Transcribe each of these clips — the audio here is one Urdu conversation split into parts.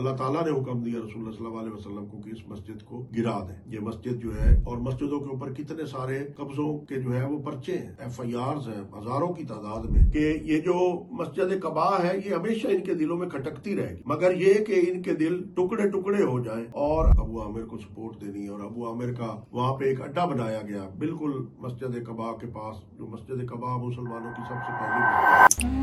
اللہ تعالیٰ نے حکم دیا رسول اللہ صلی اللہ علیہ وسلم کو کہ اس مسجد کو گرا دیں. یہ مسجد جو ہے، اور مسجدوں کے اوپر کتنے سارے قبضوں کے جو ہے وہ پرچے ہیں، FIRs ہیں ہزاروں کی تعداد میں، کہ یہ جو مسجد قباء ہے یہ ہمیشہ ان کے دلوں میں کھٹکتی رہے گی، مگر یہ کہ ان کے دل ٹکڑے ٹکڑے ہو جائیں اور ابو عامر کو سپورٹ دینی. اور ابو عامر کا وہاں پہ ایک اڈا بنایا گیا بالکل مسجد قباء کے پاس، جو مسجد قباء مسلمانوں کی سب سے پہلی مسجد تھی.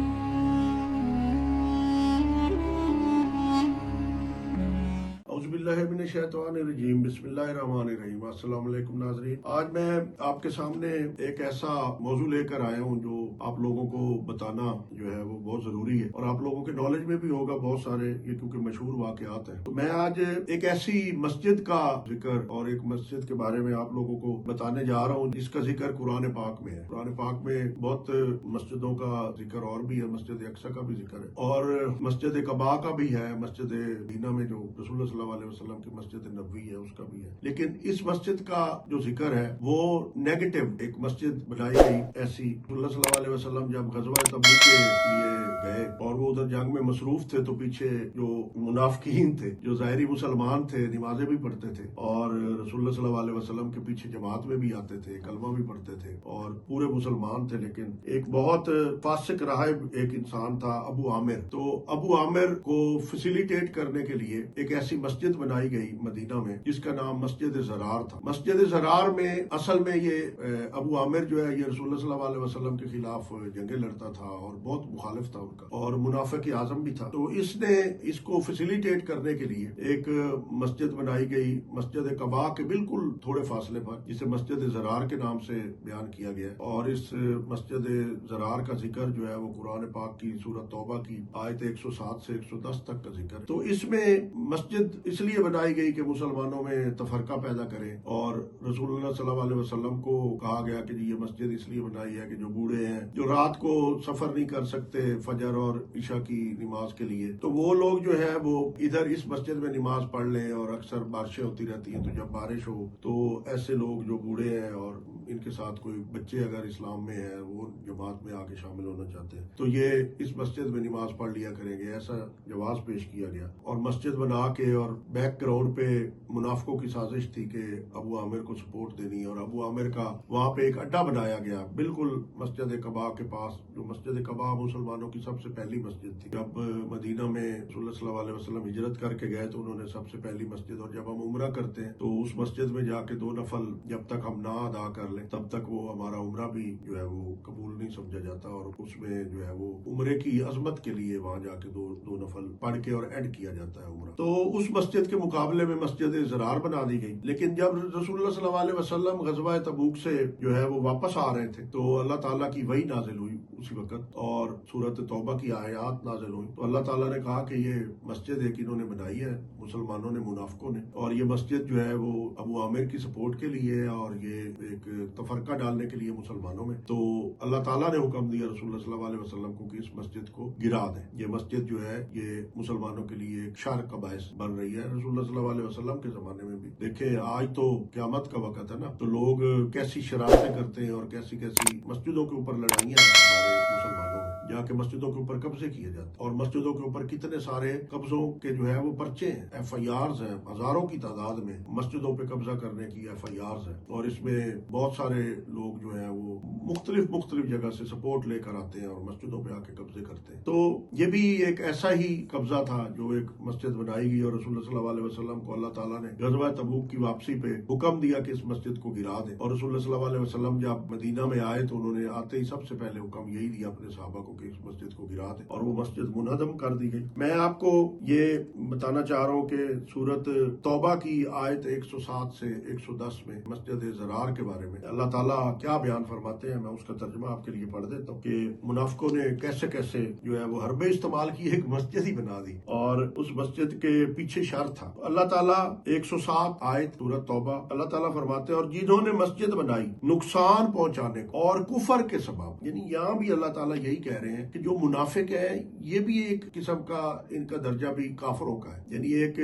اعوذ باللہ من الشیطان الرجیم، بسم اللہ الرحمن الرحیم. السلام علیکم ناظرین. آج میں آپ کے سامنے ایک ایسا موضوع لے کر آیا ہوں جو آپ لوگوں کو بتانا جو ہے وہ بہت ضروری ہے، اور آپ لوگوں کے نالج میں بھی ہوگا بہت سارے، یہ کیونکہ مشہور واقعات ہیں. تو میں آج ایک ایسی مسجد کا ذکر اور ایک مسجد کے بارے میں آپ لوگوں کو بتانے جا رہا ہوں جس کا ذکر قرآن پاک میں ہے. قرآن پاک میں بہت مسجدوں کا ذکر اور بھی ہے، مسجد اقصی کا بھی ذکر ہے، اور مسجد قباء کا بھی ہے، مسجد مدینہ میں جو رسول اللہ صلی اللہ علیہ وسلم کی مسجد نبوی ہے اس کا بھی ہے. لیکن اس مسجد کا جو ذکر ہے وہ نیگیٹو ایک مسجد بنائی گئی ایسی. رسول اللہ صلی اللہ علیہ وسلم جب غزوہ تبوک کے لیے گئے اور وہ ادھر جنگ میں مصروف تھے، تو پیچھے جو منافقین تھے، جو ظاہری مسلمان تھے، نمازیں بھی پڑھتے تھے اور رسول اللہ صلی اللہ علیہ وسلم کے پیچھے جماعت میں بھی آتے تھے، کلمہ بھی پڑھتے تھے اور پورے مسلمان تھے، لیکن ایک بہت فاسق راہب ایک انسان تھا ابو عامر. تو ابو عامر کو فیسیلیٹیٹ کرنے کے لیے ایک ایسی مسجد بنائی گئی مدینہ میں جس کا نام مسجد زرار تھا. مسجد زرار میں اصل میں یہ ابو عامر جو ہے یہ رسول اللہ صلی اللہ علیہ وسلم کے خلاف جنگیں لڑتا تھا اور بہت مخالف تھا ان کا، اور منافق اعظم بھی تھا. تو اس نے اس کو فیسیلیٹیٹ کرنے کے لیے ایک مسجد بنائی گئی مسجد قباء کے بالکل تھوڑے فاصلے پر، جسے مسجد زرار کے نام سے بیان کیا گیا ہے. اور اس مسجد زرار کا ذکر جو ہے وہ قرآن پاک کی سورۃ توبہ کی آیت 107 سے 110 تک کا ذکر. تو اس میں مسجد اس لیے بنائی گئی کہ مسلمانوں میں تفرقہ پیدا کرے، اور رسول اللہ صلی اللہ علیہ وسلم کو کہا گیا کہ یہ مسجد اس لیے بنائی ہے کہ جو بوڑھے ہیں، جو رات کو سفر نہیں کر سکتے فجر اور عشاء کی نماز کے لیے، تو وہ لوگ جو ہے وہ ادھر اس مسجد میں نماز پڑھ لیں. اور اکثر بارشیں ہوتی رہتی ہیں، تو جب بارش ہو تو ایسے لوگ جو بوڑھے ہیں اور ان کے ساتھ کوئی بچے اگر اسلام میں ہیں، وہ جماعت میں آ کے شامل ہونا چاہتے ہیں، تو یہ اس مسجد میں نماز پڑھ لیا کریں گے. ایسا جواز پیش کیا گیا، اور مسجد بنا کے اور بیک گراؤنڈ پہ منافقوں کی سازش تھی کہ ابو عامر کو سپورٹ دینی. اور ابو عامر کا وہاں پہ ایک اڈا بنایا گیا بالکل مسجد قباء کے پاس، جو مسجد قباء مسلمانوں کی سب سے پہلی مسجد تھی. جب مدینہ میں رسول اللہ صلی اللہ علیہ وسلم ہجرت کر کے گئے تو انہوں نے سب سے پہلی مسجد، اور جب ہم عمرہ کرتے ہیں تو اس مسجد میں جا کے 2 نفل جب تک ہم نہ ادا کر لیں تب تک وہ ہمارا عمرہ بھی جو ہے وہ قبول نہیں سمجھا جاتا. اور اس میں جو ہے وہ عمرے کی عظمت کے لیے وہاں جا کے دو نفل پڑھ کے اور اینڈ کیا جاتا ہے عمرہ. تو اس مسجد کے مقابلے میں مسجد زرار بنا دی گئی. لیکن جب رسول اللہ صلی اللہ علیہ وسلم غزوہ تبوک سے جو ہے وہ واپس آ رہے تھے تو اللہ تعالیٰ کی وحی نازل ہوئی اسی وقت، اور سورۃ توبہ کی آیات نازل ہوئی. تو اللہ تعالیٰ نے کہا کہ یہ مسجد ایک انہوں نے بنائی ہے مسلمانوں نے، منافقوں نے، اور یہ مسجد جو ہے وہ ابو عامر کی سپورٹ کے لیے اور یہ ایک تفرقہ ڈالنے کے لیے مسلمانوں میں. تو اللہ تعالیٰ نے حکم دیا رسول اللہ صلی اللہ علیہ وسلم کو کہ اس مسجد کو گرا دیں. یہ مسجد جو ہے یہ مسلمانوں کے لیے ایک شر کا باعث بن رہی ہے. رسول اللہ صلی اللہ علیہ وسلم کے زمانے میں بھی دیکھیں، آج تو قیامت کا وقت ہے نا، تو لوگ کیسی شرارتیں کرتے ہیں اور کیسی مسجدوں کے اوپر لڑائیاں ہیں ہمارے مسلمانوں میں، جا کے مسجدوں کے اوپر قبضے کیے جاتے ہیں، اور مسجدوں کے اوپر کتنے سارے قبضوں کے جو ہے وہ پرچے ہیں، FIRs ہیں ہزاروں کی تعداد میں، مسجدوں پہ قبضہ کرنے کی FIRs ہیں. اور اس میں بہت سارے لوگ جو ہیں وہ مختلف جگہ سے سپورٹ لے کر آتے ہیں اور مسجدوں پہ آ کے قبضے کرتے ہیں. تو یہ بھی ایک ایسا ہی قبضہ تھا جو ایک مسجد بنائی گئی، اور رسول اللہ صلی اللہ علیہ وسلم کو اللہ تعالیٰ نے غزوہ تبوک کی واپسی پہ حکم دیا کہ اس مسجد کو گرا دیں. اور رسول اللہ صلی اللہ علیہ وسلم جب مدینہ میں آئے تو انہوں نے آتے ہی سب سے پہلے حکم یہی دیا اپنے صحابہ کو کہ اس مسجد کو گرا دیں، اور وہ مسجد منہدم کر دی گئی. میں آپ کو یہ بتانا چاہ رہا ہوں کہ سورۃ توبہ کی آیت 107 سے 110 میں مسجد زرار کے بارے میں اللہ تعالیٰ کیا بیان فرماتے ہیں. میں اس کا ترجمہ آپ کے لیے پڑھ دیتا ہوں کہ منافقوں نے کیسے کیسے جو ہے وہ حربے استعمال کی، ایک مسجد ہی بنا دی، اور اس مسجد کے پیچھے شر تھا. اللہ تعالیٰ 107 آیت سورۃ توبہ اللہ تعالیٰ فرماتے ہیں، اور جنہوں نے مسجد بنائی نقصان پہنچانے کو اور کفر کے سبب، یعنی یہاں بھی اللہ تعالیٰ یہی کہہ رہے رہے ہیں کہ جو منافق ہے یہ بھی ایک قسم کا ان کا درجہ بھی کافروں کا ہے، یعنی ایک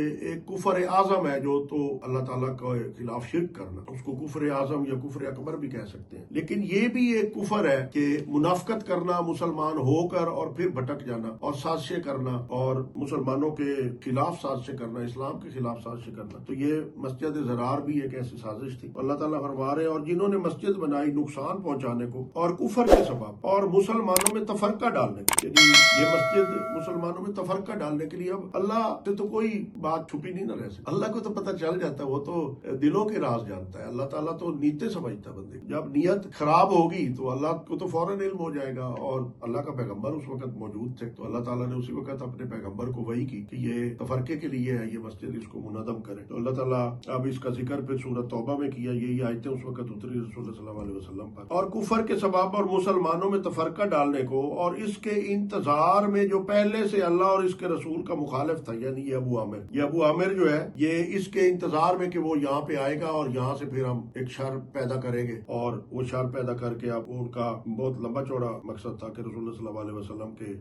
کفر اعظم ہے جو تو اللہ تعالیٰ کے خلاف شرک کرنا، اس کو کفر اعظم یا کفر اکبر بھی کہہ سکتے ہیں، لیکن یہ بھی ایک کفر ہے کہ منافقت کرنا مسلمان ہو کر اور پھر بھٹک جانا اور سازشیں کرنا اور مسلمانوں کے خلاف سازشیں کرنا، اسلام کے خلاف سازشیں کرنا۔ تو یہ مسجد زرار بھی ایک ایسی سازش تھی۔ اللہ تعالیٰ فرما رہے ہیں اور جنہوں نے مسجد بنائی نقصان پہنچانے کو اور کفر کے سبب اور مسلمانوں میں تفرقہ ڈالنے کے، یعنی یہ مسجد مسلمانوں میں تفرقہ ڈالنے کے لیے، اب اللہ سے تو کوئی بات چھپی نہیں نہ رہ سکتی، اللہ کو تو پتہ چل جاتا ہے، وہ تو دلوں کے راز جانتا ہے، اللہ تعالیٰ تو نیتیں سمجھتا ہے بندے، جب نیت خراب ہوگی تو اللہ کو تو فوراً علم ہو جائے گا، اور اللہ کا پیغمبر اس وقت موجود تھے تو اللہ تعالیٰ نے اسی وقت اپنے پیغمبر کو وحی کی کہ یہ تفرقے کے لیے ہے، یہ مسجد، اس کو منہدم کرے۔ تو اللہ تعالیٰ اب اس کا ذکر پھر سورۃ توبہ میں کیا، یہی آیتیں اس وقت اتری رسول اللہ صلی اللہ علیہ وسلم پر، اور کفر کے سبب اور مسلمانوں میں تفرقہ ڈالنے کو اور اس کے انتظار میں جو پہلے سے اللہ اور اس کے رسول کا مخالف تھا، یعنی یہ ابو عامر جو ہے، یہ اس کے انتظار میں کہ وہ یہاں پہ آئے گا اور یہاں سے پھر ہم ایک شر پیدا کریں گے، اور وہ شر پیدا کر کے اب ان کا بہت لمبا چوڑا مقصد تھا کہ رسول اللہ صلی اللہ علیہ وسلم کے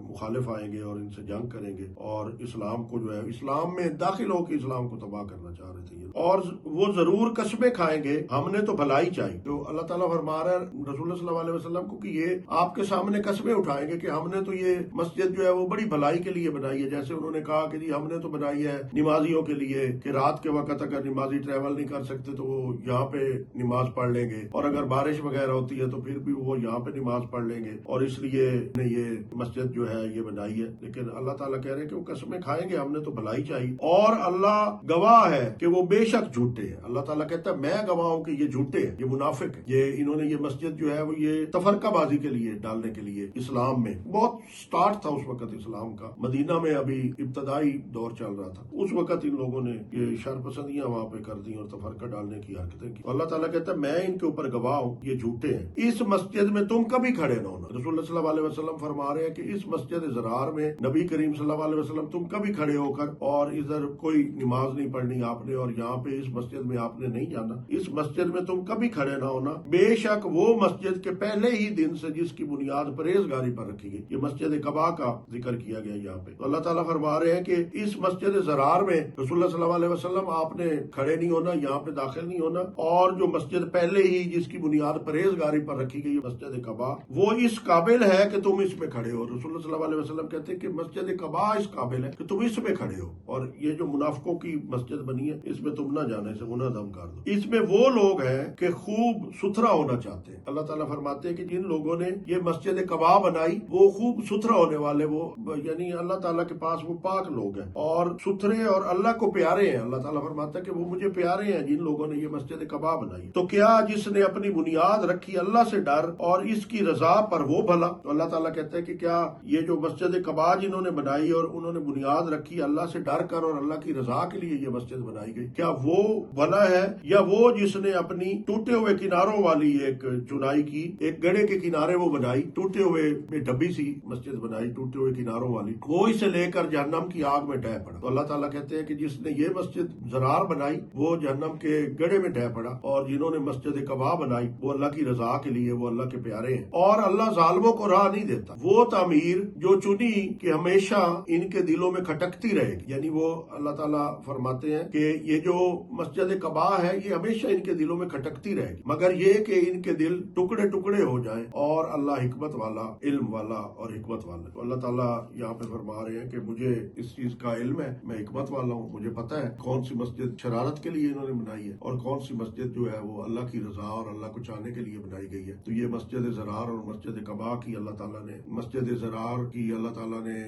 مخالف آئیں گے اور ان سے جنگ کریں گے، اور اسلام کو جو ہے، اسلام میں داخل ہو کے اسلام کو تباہ کرنا چاہ رہے تھے، اور وہ ضرور قسمیں کھائیں گے، ہم نے تو بھلائی چاہی۔ تو اللہ تعالیٰ فرما رہا ہے رسول اللہ صلی اللہ علیہ وسلم کو کہ یہ آپ کے سامنے قسمیں اٹھائیں گے کہ ہم نے تو یہ مسجد جو ہے وہ بڑی بھلائی کے لیے بنائی ہے، جیسے انہوں نے کہا کہ جی ہم نے تو بنائی ہے نمازیوں کے لیے کہ رات کے وقت اگر نمازی ٹریول نہیں کر سکتے تو وہ یہاں پہ نماز پڑھ لیں گے، اور اگر بارش وغیرہ ہوتی ہے تو پھر بھی وہ یہاں پہ نماز پڑھ لیں گے، اور اس لیے یہ مسجد جو ہے یہ بنائی ہے۔ لیکن اللہ تعالیٰ کہہ رہے ہیں کہ وہ قسمیں کھائیں گے، ہم نے تو بھلائی چاہیے، اور اللہ گواہ ہے کہ وہ بے شک جھوٹے ہیں۔ اللہ تعالیٰ کہتا ہے میں گواہ ہوں کہ یہ جھوٹے ہیں، یہ منافق ہیں، یہ انہوں نے یہ مسجد جو ہے وہ یہ تفرقہ بازی کے لیے ڈالنے کے لیے، اسلام میں بہت سٹارٹ تھا اس وقت اسلام کا، مدینہ میں ابھی ابتدائی دور چل رہا تھا، اس وقت ان لوگوں نے یہ شر پسندیاں وہاں پہ کر دی اور تفرقہ ڈالنے کی حرکتیں کی۔ اللہ تعالیٰ کہتا ہے میں ان کے اوپر گواہ ہوں، یہ جھوٹے ہیں، اس مسجد میں تم کبھی کھڑے نہ ہونا۔ رسول اللہ صلی اللہ علیہ وسلم فرما رہے ہیں کہ اس مسجد زرار میں نبی کریم صلی اللہ علیہ وسلم تم کبھی کھڑے ہو کر اور ادھر کوئی نماز نہیں پڑھنی آپ نے، اور یہاں پہ اس مسجد میں آپ نے نہیں جانا، اس مسجد میں تم کبھی کھڑے نہ ہونا، بے شک وہ مسجد کے پہلے ہی دن سے جس کی بنیاد پرہیزگاری پر رکھی گئی۔ یہ مسجد قباء کا ذکر کیا گیا یہاں پہ۔ تو اللہ تعالیٰ فرما رہے ہیں کہ اس مسجد زرار میں رسول اللہ صلی اللہ علیہ وسلم آپ نے کھڑے نہیں ہونا، یہاں پہ داخل نہیں ہونا، اور جو مسجد پہلے ہی جس کی بنیاد پرہیزگاری پر رکھی گئی مسجد قباء، وہ اس قابل ہے کہ تم اس میں کھڑے ہو۔ رسول اللہ صلی اللہ علیہ وسلم کہتے ہیں کہ مسجد قباء اس قابل ہے کہ تم اس میں کھڑے ہو، اور یہ جو منافقوں کی مسجد بنی ہے اس میں تم نہ جانا، اسے منہدم کر دو۔ اس میں وہ لوگ ہیں کہ خوب ستھرا ہونا چاہتے ہیں۔ اللہ تعالیٰ فرماتے ہیں کہ جن لوگوں نے یہ مسجد قباء بنائی وہ خوب ستھرا ہونے والے، وہ یعنی اللہ تعالیٰ کے پاس وہ پاک لوگ ہیں اور ستھرے اور اللہ کو پیارے ہیں۔ اللہ تعالیٰ فرماتا ہے کہ وہ مجھے پیارے ہیں جن لوگوں نے یہ مسجد قباء بنائی۔ تو کیا جس نے اپنی بنیاد رکھی اللہ سے ڈر اور اس کی رضا پر وہ بھلا۔ تو اللہ تعالیٰ کہتا ہے کہ کیا یہ جو مسجد قباء جنہوں نے بنائی اور انہوں نے بنیاد رکھی اللہ سے ڈر کر اور اللہ کی رضا کے لیے یہ مسجد بنائی گئی، کیا وہ بھلا ہے، یا وہ جس نے اپنی ٹوٹے ہوئے کناروں والی ایک چنائی کی، ایک گڑھے کے کنارے وہ بنائی، ٹوٹے ہوئے ڈبی سی مسجد بنائی ٹوٹے ہوئے کناروں والی، وہ اسے لے کر جہنم کی آگ میں ڈہ پڑا۔ تو اللہ تعالیٰ کہتے ہیں کہ جس نے یہ مسجد زرار بنائی وہ جہنم کے گڑھے میں ڈہ پڑا، اور جنہوں نے مسجد قباء بنائی وہ اللہ کی رضا کے لیے، وہ اللہ کے پیارے ہیں، اور اللہ ظالموں کو راہ نہیں دیتا۔ وہ تعمیر جو چنی کہ ہمیشہ ان کے دلوں میں کھٹکتی رہے گی، یعنی وہ اللہ تعالیٰ فرماتے ہیں کہ یہ جو مسجد قباء ہے یہ ہمیشہ ان کے دلوں میں کھٹکتی رہے گی، مگر یہ کہ ان کے دل ٹکڑے ٹکڑے ہو جائیں، اور اللہ حکمت والا، علم والا اور حکمت والا۔ تو اللہ تعالیٰ یہاں پہ فرما رہے ہیں کہ مجھے اس چیز کا علم ہے، میں حکمت والا ہوں، مجھے پتا ہے کون سی مسجد شرارت کے لیے انہوں نے بنائی ہے اور کون سی مسجد جو ہے وہ اللہ کی رضا اور اللہ کو چاہنے کے لیے بنائی گئی ہے۔ تو یہ مسجد زرار اور مسجد قباء کی اللہ تعالیٰ نے، مسجد زرار کی اللہ تعالیٰ نے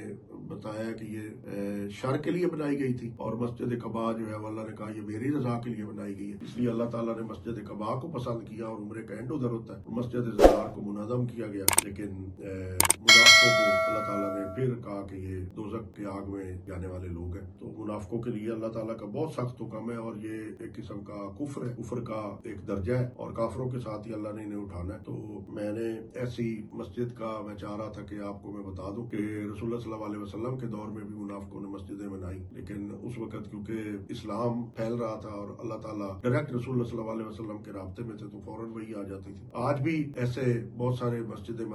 بتایا کہ یہ شر کے لیے بنائی گئی تھی، اور مسجد قباء جو ہے وہ اللہ نے کہا یہ میری رضا کے لیے بنائی گئی ہے، اس لیے اللہ تعالیٰ نے مسجد قباء کو پسند کیا اور عمرے کا اینڈ ادھر ہوتا ہے، مسجد زرار کو منہدم کیا گیا۔ لیکن منافقوں کو اللہ تعالیٰ نے پھر کہا کہ یہ دوزخ کی آگ میں جانے والے لوگ ہیں۔ تو منافقوں کے لیے اللہ تعالیٰ کا بہت سخت حکم ہے، اور یہ ایک قسم کا کفر ہے، کفر کا ایک درجہ ہے، اور کافروں کے ساتھ ہی اللہ نے انہیں اٹھانا ہے۔ تو میں نے ایسی مسجد کا میں چاہ رہا تھا کہ آپ کو میں بتا دوں کہ رسول اللہ صلی اللہ علیہ وسلم کے دور میں بھی منافقوں نے مسجدیں بنائی، لیکن اس وقت کیونکہ اسلام پھیل رہا تھا اور اللہ تعالیٰ ڈائریکٹ رسول اللہ صلی اللہ علیہ وسلم کے رابطے میں تھے تو فوراً وہی آ جاتی تھی۔ آج بھی ایسے بہت سارے مسجدیں